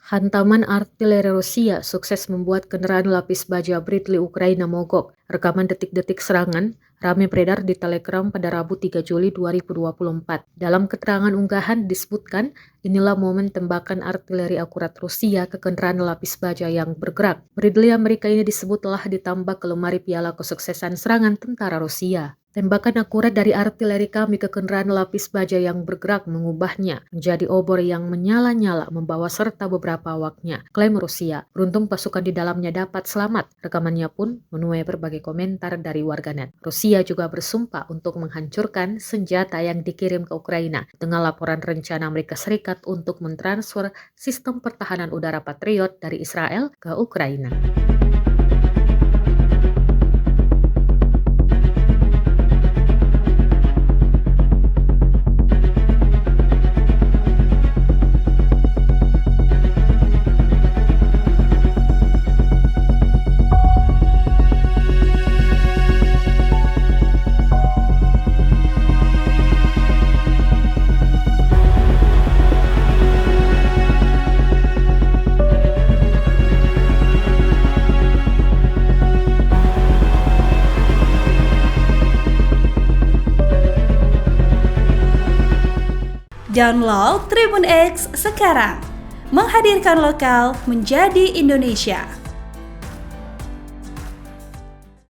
Hantaman artileri Rusia sukses membuat kendaraan lapis baja Bradley Ukraina mogok. Rekaman detik-detik serangan ramai beredar di Telegram pada Rabu 3 Juli 2024. Dalam keterangan unggahan disebutkan, inilah momen tembakan artileri akurat Rusia ke kendaraan lapis baja yang bergerak. Bradley Amerika ini disebut telah ditambah ke lemari piala kesuksesan serangan tentara Rusia. Tembakan akurat dari artileri kami ke kendaraan lapis baja yang bergerak mengubahnya menjadi obor yang menyala-nyala membawa serta beberapa awaknya, klaim Rusia. Beruntung pasukan di dalamnya dapat selamat. Rekamannya pun menuai berbagai komentar dari warganet. Rusia juga bersumpah untuk menghancurkan senjata yang dikirim ke Ukraina dengan laporan rencana Amerika Serikat untuk mentransfer sistem pertahanan udara Patriot dari Israel ke Ukraina. Download Tribun X sekarang, menghadirkan lokal menjadi Indonesia.